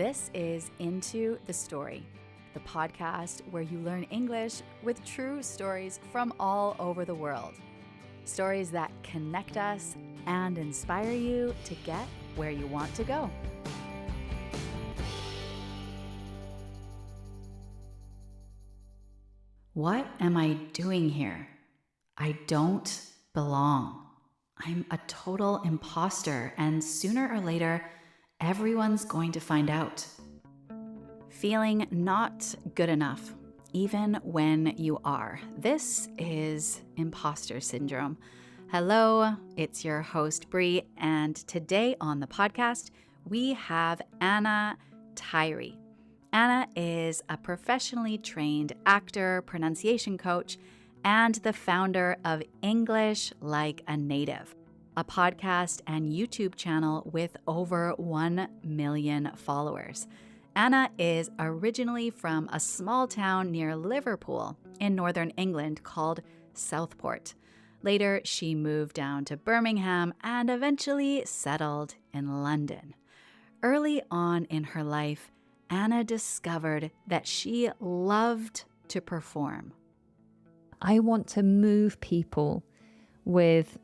This is Into the Story, the podcast where you learn English with true stories from all over the world. Stories that connect us and inspire you to get where you want to go. What am I doing here? I don't belong. I'm a total imposter, and sooner or later, everyone's going to find out. Feeling not good enough, even when you are. This is imposter syndrome. Hello, it's your host, Bree, and today on the podcast, we have Anna Tyrie. Anna is a professionally trained actor, pronunciation coach, and the founder of English Like a Native, a podcast and YouTube channel with over 1 million followers. Anna is originally from a small town near Liverpool in northern England called Southport. Later, she moved down to Birmingham and eventually settled in London. Early on in her life, Anna discovered that she loved to perform. I want to move people with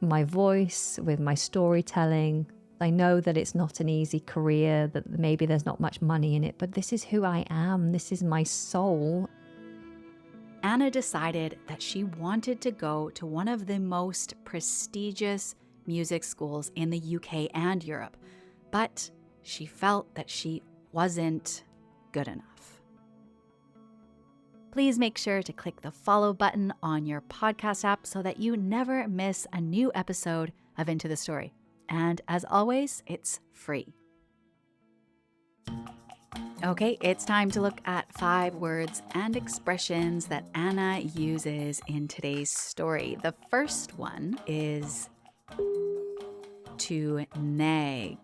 my voice, with my storytelling. I know that it's not an easy career, that maybe there's not much money in it, but this is who I am. This is my soul. Anna decided that she wanted to go to one of the most prestigious music schools in the UK and Europe, but she felt that she wasn't good enough. Please make sure to click the follow button on your podcast app so that you never miss a new episode of Into the Story. And as always, it's free. Okay, it's time to look at 5 words and expressions that Anna uses in today's story. The first one is to nag,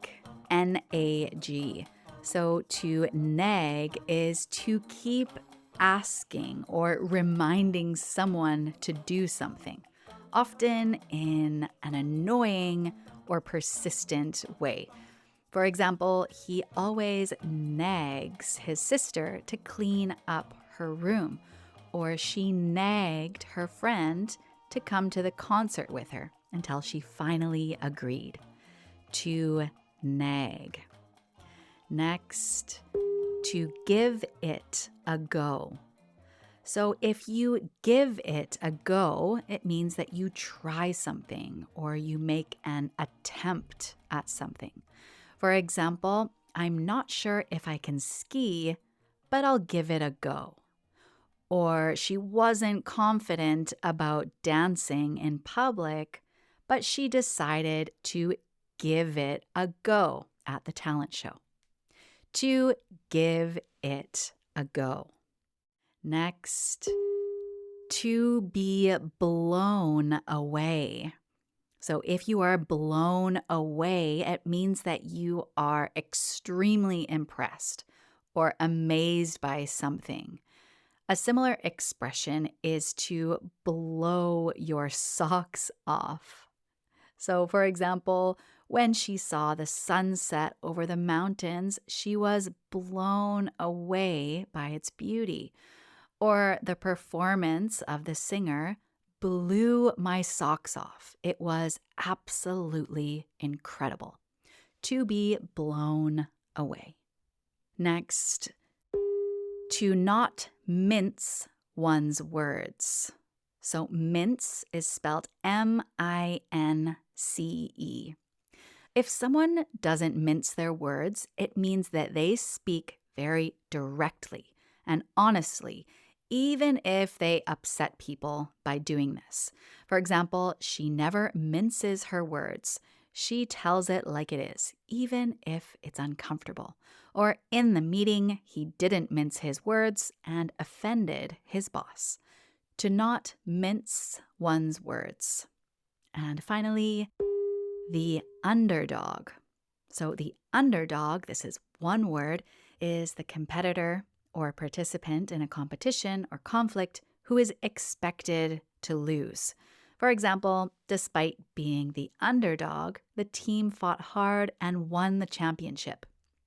N-A-G. So to nag is to keep asking or reminding someone to do something, often in an annoying or persistent way. For example, he always nags his sister to clean up her room, or she nagged her friend to come to the concert with her until she finally agreed. To nag. Next, to give it a go. So if you give it a go, it means that you try something or you make an attempt at something. For example, I'm not sure if I can ski, but I'll give it a go. Or she wasn't confident about dancing in public, but she decided to give it a go at the talent show. To give it a go. Next, to be blown away. So if you are blown away, it means that you are extremely impressed or amazed by something. A similar expression is to blow your socks off. So for example, when she saw the sunset over the mountains, she was blown away by its beauty. Or the performance of the singer blew my socks off. It was absolutely incredible. To be blown away. Next, to not mince one's words. So mince is spelled M-I-N-C-E. If someone doesn't mince their words, it means that they speak very directly and honestly, even if they upset people by doing this. For example, she never minces her words. She tells it like it is, even if it's uncomfortable. Or in the meeting, he didn't mince his words and offended his boss. To not mince one's words. And finally, the underdog. So the underdog, this is one word, is the competitor or participant in a competition or conflict who is expected to lose. For example, despite being the underdog, the team fought hard and won the championship.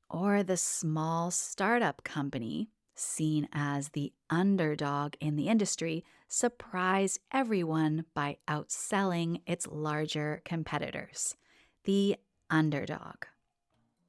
or the small startup company, seen as the underdog in the industry, surprised everyone by outselling its larger competitors. The underdog.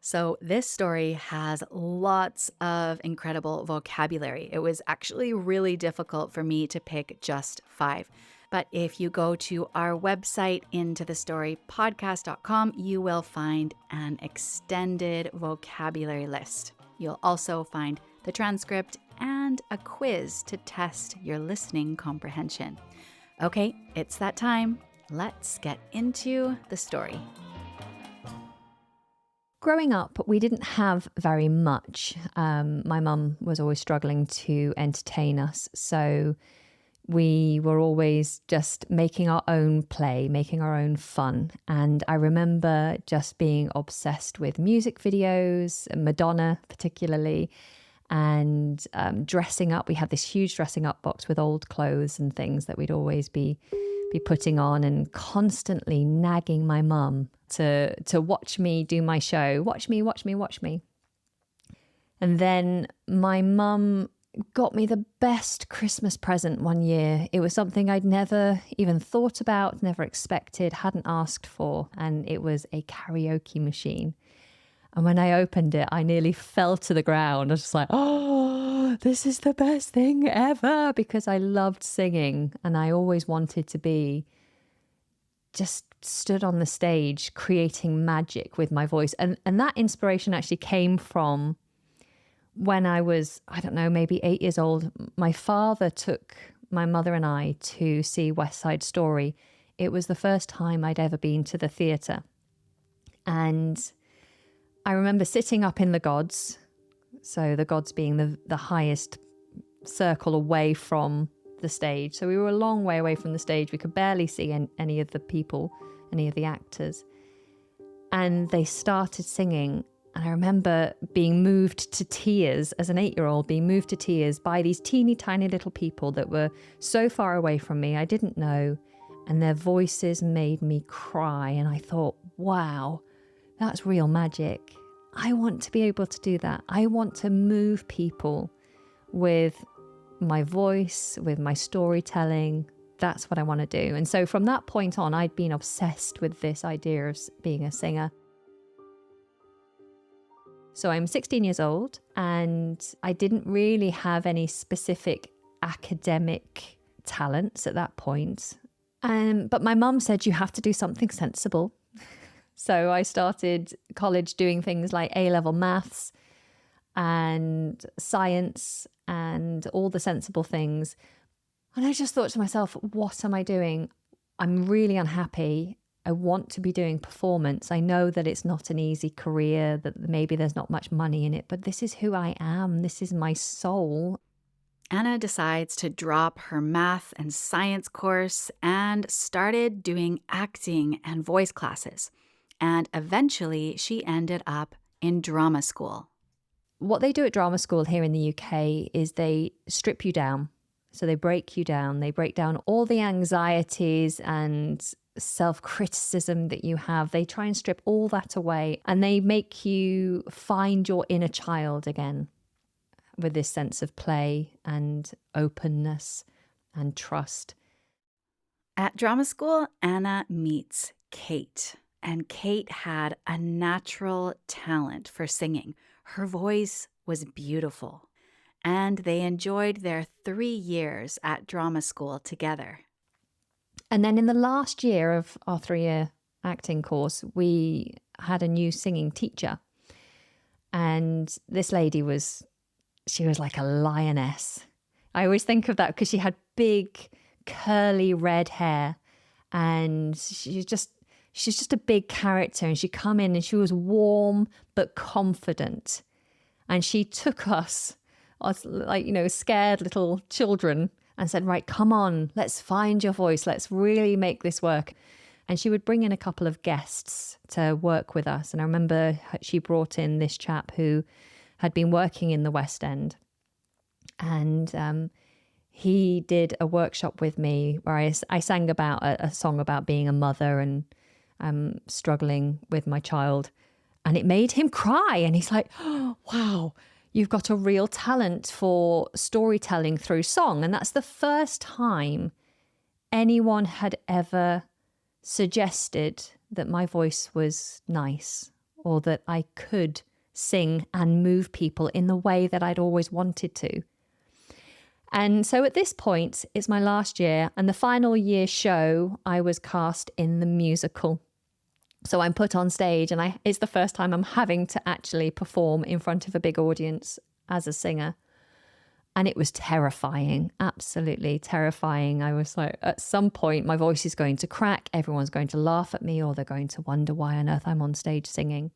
So, this story has lots of incredible vocabulary. It was actually really difficult for me to pick just 5. But if you go to our website, intothestorypodcast.com, you will find an extended vocabulary list. You'll also find the transcript and a quiz to test your listening comprehension. Okay, it's that time. Let's get into the story. Growing up, we didn't have very much. My mum was always struggling to entertain us. So we were always just making our own play, making our own fun. And I remember just being obsessed with music videos, Madonna particularly, and dressing up. We had this huge dressing up box with old clothes and things that we'd always be putting on, and constantly nagging my mum to watch me do my show. Watch me, watch me, watch me. And then my mum got me the best Christmas present one year. It was something I'd never even thought about, never expected, hadn't asked for. And it was a karaoke machine. And when I opened it, I nearly fell to the ground. I was just like, oh, this is the best thing ever, because I loved singing and I always wanted to be just stood on the stage creating magic with my voice. And that inspiration actually came from when I was, I don't know, maybe 8 years old. My father took my mother and I to see West Side Story. It was the first time I'd ever been to the theatre. And I remember sitting up in the gods, so the gods being the highest circle away from the stage. So we were a long way away from the stage. We could barely see any of the people, any of the actors. And they started singing. And I remember being moved to tears as an 8-year-old, being moved to tears by these teeny tiny little people that were so far away from me. I didn't know. And their voices made me cry. And I thought, wow, that's real magic. I want to be able to do that. I want to move people with my voice, with my storytelling. That's what I want to do. And so from that point on, I'd been obsessed with this idea of being a singer. So I'm 16 years old and I didn't really have any specific academic talents at that point. But my mum said, you have to do something sensible. So I started college doing things like A-level maths and science and all the sensible things. And I just thought to myself, what am I doing? I'm really unhappy. I want to be doing performance. I know that it's not an easy career, that maybe there's not much money in it, but this is who I am. This is my soul. Anna decides to drop her math and science course and started doing acting and voice classes. And eventually she ended up in drama school. What they do at drama school here in the UK is they strip you down. So they break you down. They break down all the anxieties and self-criticism that you have. They try and strip all that away, and they make you find your inner child again with this sense of play and openness and trust. At drama school, Anna meets Kate. And Kate had a natural talent for singing. Her voice was beautiful. And they enjoyed their 3 years at drama school together. And then in the last year of our 3-year acting course, we had a new singing teacher. And this lady she was like a lioness. I always think of that because she had big, curly red hair. And she's just a big character, and she'd come in and she was warm but confident. And she took us like, scared little children and said, right, come on, let's find your voice. Let's really make this work. And she would bring in a couple of guests to work with us. And I remember she brought in this chap who had been working in the West End. And he did a workshop with me where I sang about a song about being a mother and struggling with my child. And it made him cry. And he's like, oh, wow, you've got a real talent for storytelling through song. And that's the first time anyone had ever suggested that my voice was nice or that I could sing and move people in the way that I'd always wanted to. And so at this point, it's my last year, and the final year show, I was cast in the musical. So I'm put on stage, and it's the first time I'm having to actually perform in front of a big audience as a singer. And it was terrifying, absolutely terrifying. I was like, at some point, my voice is going to crack. Everyone's going to laugh at me, or they're going to wonder why on earth I'm on stage singing.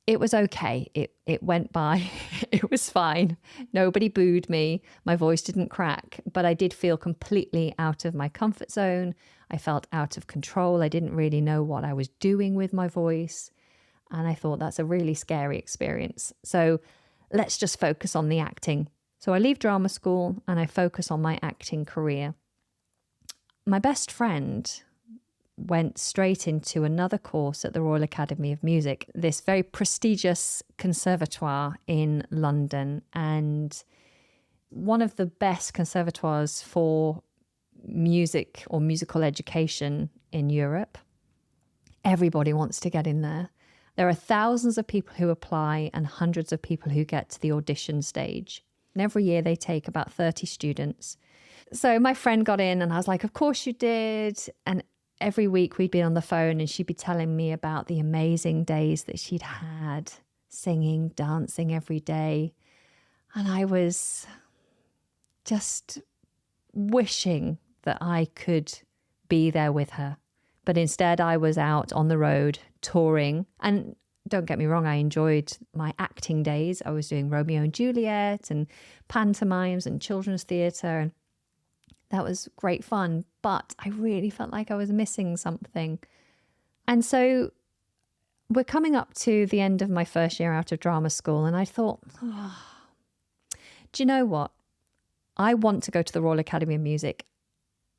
It was okay. It went by. It was fine. Nobody booed me. My voice didn't crack, but I did feel completely out of my comfort zone. I felt out of control. I didn't really know what I was doing with my voice. And I thought that's a really scary experience. So let's just focus on the acting. So I leave drama school and I focus on my acting career. My best friend went straight into another course at the Royal Academy of Music, this very prestigious conservatoire in London, and one of the best conservatoires for music or musical education in Europe. Everybody wants to get in there. There are thousands of people who apply and hundreds of people who get to the audition stage. And every year they take about 30 students. So my friend got in and I was like, of course you did. And every week we'd been on the phone and she'd be telling me about the amazing days that she'd had singing, dancing every day. And I was just wishing that I could be there with her. But instead I was out on the road touring. And don't get me wrong, I enjoyed my acting days. I was doing Romeo and Juliet and pantomimes and children's theatre, and that was great fun, but I really felt like I was missing something. And so we're coming up to the end of my first year out of drama school, and I thought, oh, do you know what? I want to go to the Royal Academy of Music.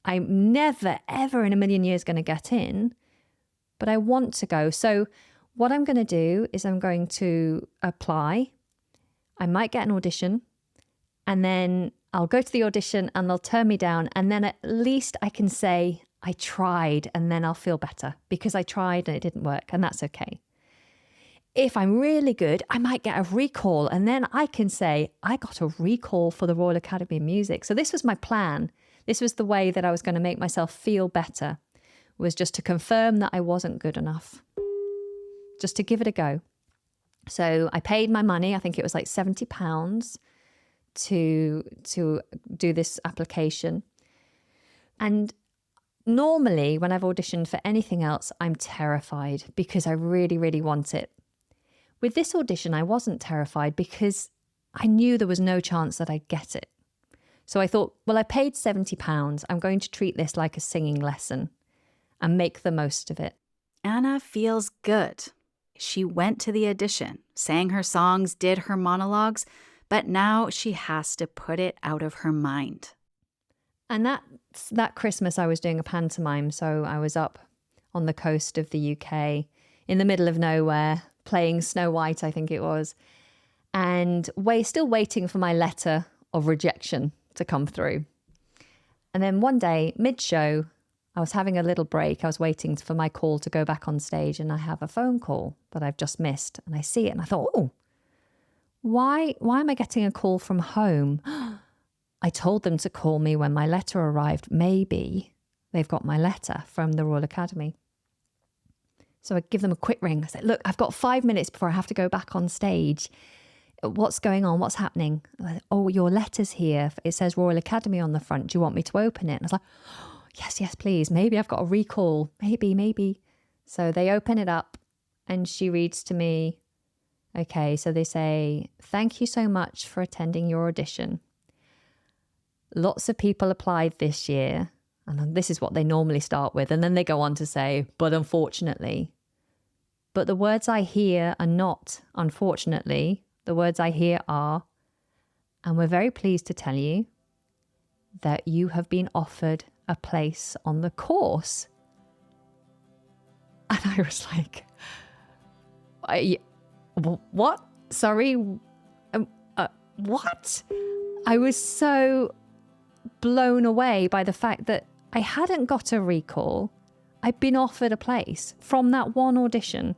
I'm never, ever in a million years going to get in, but I want to go. So what I'm going to do is I'm going to apply. I might get an audition, and then I'll go to the audition and they'll turn me down. And then at least I can say I tried, and then I'll feel better because I tried and it didn't work, and that's okay. If I'm really good, I might get a recall, and then I can say I got a recall for the Royal Academy of Music. So this was my plan. This was the way that I was going to make myself feel better, was just to confirm that I wasn't good enough, just to give it a go. So I paid my money. I think it was like £70 to do this application. And normally when I've auditioned for anything else, I'm terrified because I really, really want it. With this audition, I wasn't terrified because I knew there was no chance that I'd get it. So I thought, well, I paid £70. I'm going to treat this like a singing lesson and make the most of it. Anna feels good. She went to the audition, sang her songs, did her monologues, but now she has to put it out of her mind. And that Christmas I was doing a pantomime. So I was up on the coast of the UK in the middle of nowhere, playing Snow White, I think it was, and still waiting for my letter of rejection to come through. And then one day, mid-show, I was having a little break. I was waiting for my call to go back on stage, and I have a phone call that I've just missed. And I see it and I thought, oh, why am I getting a call from home? I told them to call me when my letter arrived. Maybe they've got my letter from the Royal Academy. So I give them a quick ring. I said, look, I've got 5 minutes before I have to go back on stage. What's going on? What's happening? Oh, your letter's here. It says Royal Academy on the front. Do you want me to open it? And I was like, oh, yes, please. Maybe I've got a recall. Maybe. So they open it up and she reads to me, okay, so they say, thank you so much for attending your audition. Lots of people applied this year. And this is what they normally start with. And then they go on to say, but unfortunately. But the words I hear are not unfortunately. The words I hear are, and we're very pleased to tell you that you have been offered a place on the course. And I was like, What? Sorry? What? I was so blown away by the fact that I hadn't got a recall. I'd been offered a place from that one audition.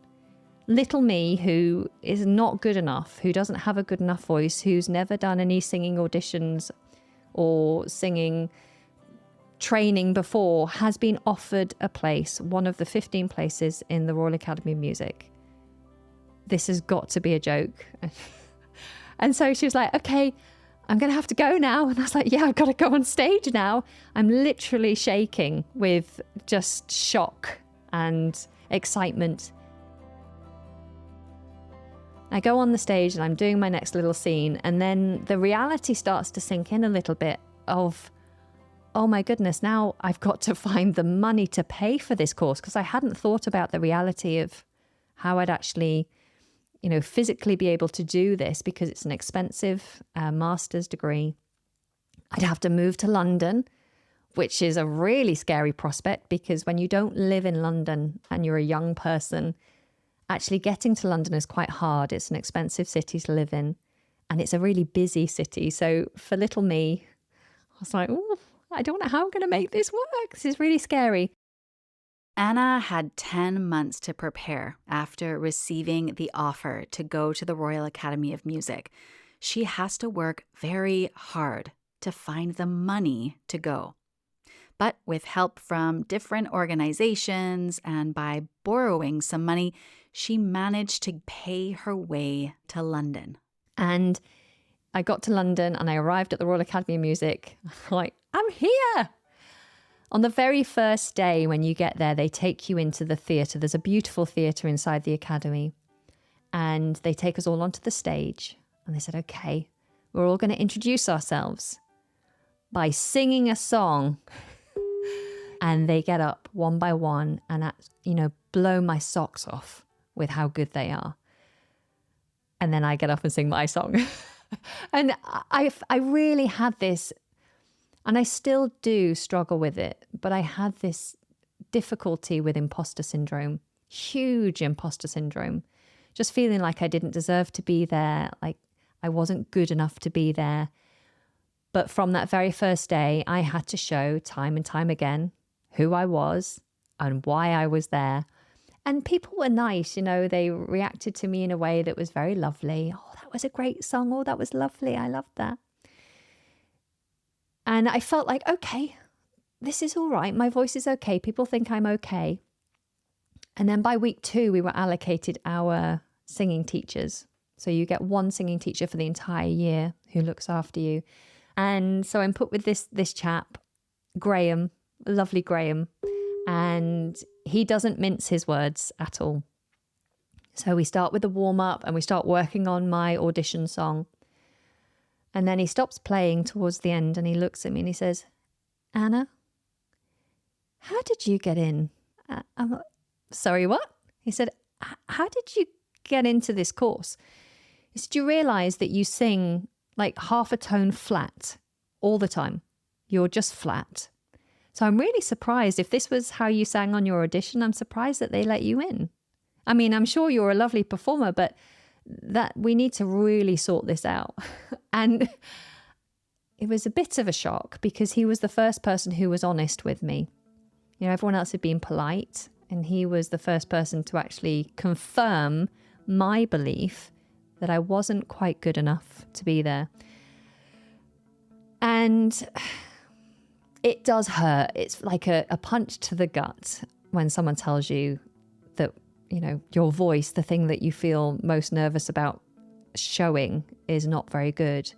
Little me, who is not good enough, who doesn't have a good enough voice, who's never done any singing auditions or singing training before, has been offered a place, one of the 15 places in the Royal Academy of Music. This has got to be a joke. And so she was like, okay, I'm going to have to go now. And I was like, yeah, I've got to go on stage now. I'm literally shaking with just shock and excitement. I go on the stage and I'm doing my next little scene. And then the reality starts to sink in a little bit of, oh my goodness, now I've got to find the money to pay for this course, because I hadn't thought about the reality of how I'd actually, physically be able to do this, because it's an expensive master's degree. I'd have to move to London, which is a really scary prospect, because when you don't live in London and you're a young person, actually getting to London is quite hard. It's an expensive city to live in, and it's a really busy city. So for little me, I was like, oh, I don't know how I'm going to make this work. This is really scary. Anna had 10 months to prepare after receiving the offer to go to the Royal Academy of Music. She has to work very hard to find the money to go. But with help from different organizations and by borrowing some money, she managed to pay her way to London. And I got to London and I arrived at the Royal Academy of Music. Like, I'm here. On the very first day when you get there, they take you into the theatre. There's a beautiful theatre inside the academy. And they take us all onto the stage. And they said, okay, we're all going to introduce ourselves by singing a song. And they get up one by one and, blow my socks off with how good they are. And then I get up and sing my song. And I really had this, and I still do struggle with it, but I had this difficulty with imposter syndrome, huge imposter syndrome, just feeling like I didn't deserve to be there, like I wasn't good enough to be there. But from that very first day, I had to show time and time again who I was and why I was there. And people were nice, they reacted to me in a way that was very lovely. Oh, that was a great song. Oh, that was lovely. I loved that. And I felt like, okay, this is all right. My voice is okay. People think I'm okay. And then by week 2, we were allocated our singing teachers. So you get one singing teacher for the entire year who looks after you. And so I'm put with this chap, Graham, lovely Graham. And he doesn't mince his words at all. So we start with the warm-up and we start working on my audition song. And then he stops playing towards the end and he looks at me and he says, Anna, how did you get in? I'm like, sorry, what? He said, how did you get into this course? He said, you realise that you sing like half a tone flat all the time. You're just flat. So I'm really surprised. If this was how you sang on your audition, I'm surprised that they let you in. I mean, I'm sure you're a lovely performer, but that we need to really sort this out. And it was a bit of a shock because he was the first person who was honest with me. Everyone else had been polite, and he was the first person to actually confirm my belief that I wasn't quite good enough to be there. And it does hurt. It's like a punch to the gut when someone tells you that, your voice, the thing that you feel most nervous about showing, is not very good.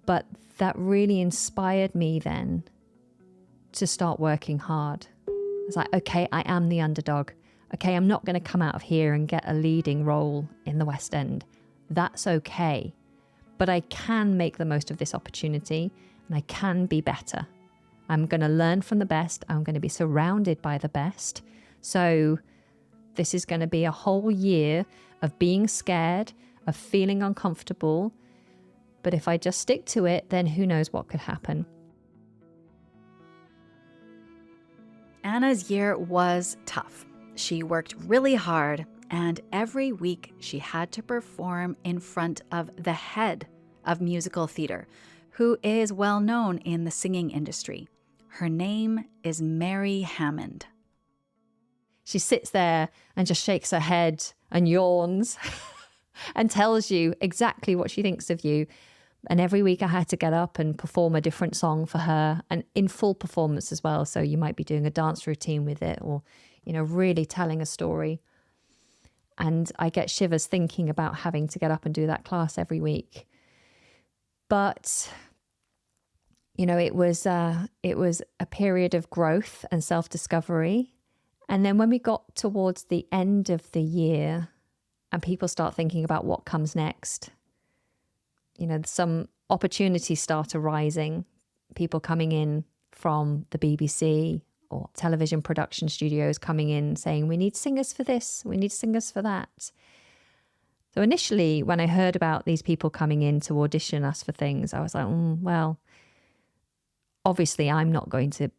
But that really inspired me then to start working hard. It's like, okay, I am the underdog. Okay, I'm not going to come out of here and get a leading role in the West End. That's okay. But I can make the most of this opportunity and I can be better. I'm going to learn from the best. I'm going to be surrounded by the best. So this is going to be a whole year of being scared, of feeling uncomfortable. But if I just stick to it, then who knows what could happen. Anna's year was tough. She worked really hard, and every week she had to perform in front of the head of musical theater, who is well known in the singing industry. Her name is Mary Hammond. She sits there and just shakes her head and yawns and tells you exactly what she thinks of you. And every week I had to get up and perform a different song for her, and in full performance as well. So you might be doing a dance routine with it, or, really telling a story. And I get shivers thinking about having to get up and do that class every week. But, it was a period of growth and self-discovery. And then when we got towards the end of the year and people start thinking about what comes next, some opportunities start arising, people coming in from the BBC or television production studios coming in saying, we need singers for this, we need singers for that. So initially, when I heard about these people coming in to audition us for things, I was like, well, obviously I'm not going to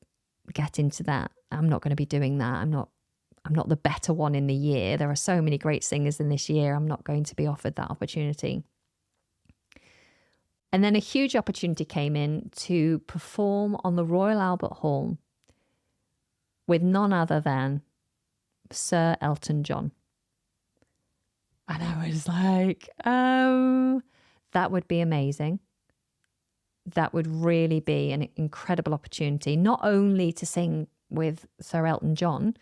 get into that. I'm not going to be doing that. I'm not the better one in the year. There are so many great singers in this year. I'm not going to be offered that opportunity. And then a huge opportunity came in to perform on the Royal Albert Hall with none other than Sir Elton John. And I was like, that would be amazing. That would really be an incredible opportunity, not only to sing with Sir Elton John,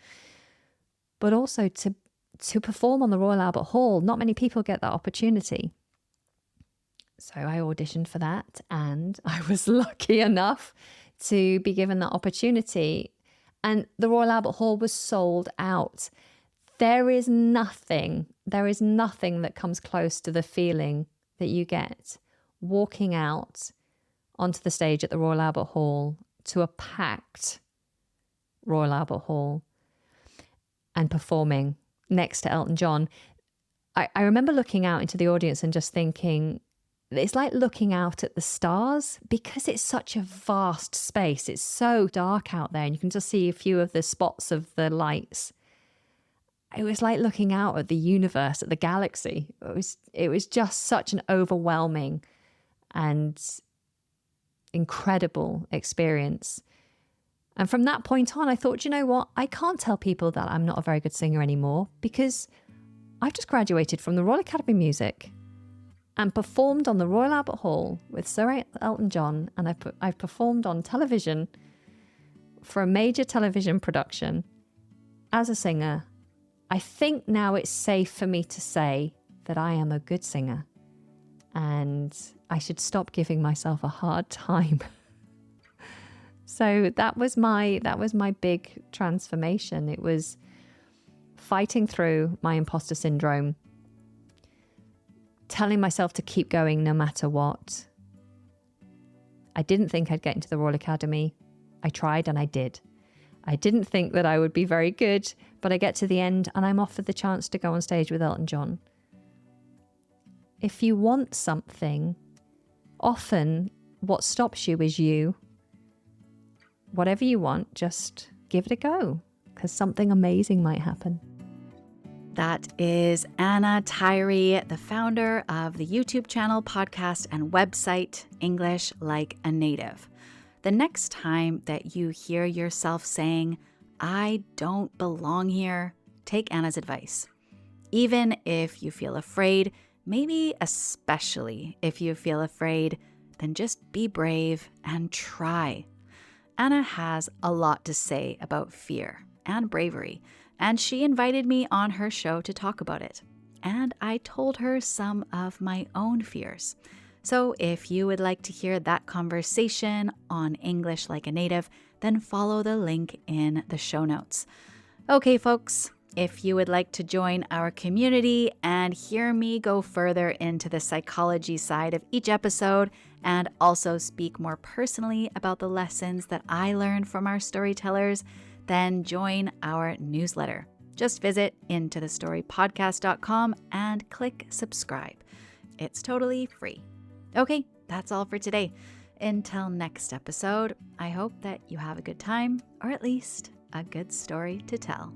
but also to perform on the Royal Albert Hall. Not many people get that opportunity. So I auditioned for that, and I was lucky enough to be given that opportunity. And the Royal Albert Hall was sold out. There is nothing that comes close to the feeling that you get walking out onto the stage at the Royal Albert Hall to a packed Royal Albert Hall and performing next to Elton John. I remember looking out into the audience and just thinking, it's like looking out at the stars, because it's such a vast space. It's so dark out there and you can just see a few of the spots of the lights. It was like looking out at the universe, at the galaxy. It was just such an overwhelming and incredible experience. And from that point on, I thought, you know what? I can't tell people that I'm not a very good singer anymore, because I've just graduated from the Royal Academy of Music and performed on the Royal Albert Hall with Sir Elton John, and I've performed on television for a major television production as a singer. I think now it's safe for me to say that I am a good singer, and I should stop giving myself a hard time. So that was my big transformation. It was fighting through my imposter syndrome, telling myself to keep going no matter what. I didn't think I'd get into the Royal Academy. I tried and I did. I didn't think that I would be very good, but I get to the end and I'm offered the chance to go on stage with Elton John. If you want something, often what stops you is you. Whatever you want, just give it a go, because something amazing might happen. That is Anna Tyrie, the founder of the YouTube channel, podcast, and website, English Like a Native. The next time that you hear yourself saying, I don't belong here, take Anna's advice. Even if you feel afraid, maybe especially if you feel afraid, then just be brave and try. Anna has a lot to say about fear and bravery, and she invited me on her show to talk about it. And I told her some of my own fears. So if you would like to hear that conversation on English Like a Native, then follow the link in the show notes. Okay, folks, if you would like to join our community and hear me go further into the psychology side of each episode, and also speak more personally about the lessons that I learned from our storytellers, then join our newsletter. Just visit intothestorypodcast.com and click subscribe. It's totally free. Okay, that's all for today. Until next episode, I hope that you have a good time, or at least a good story to tell.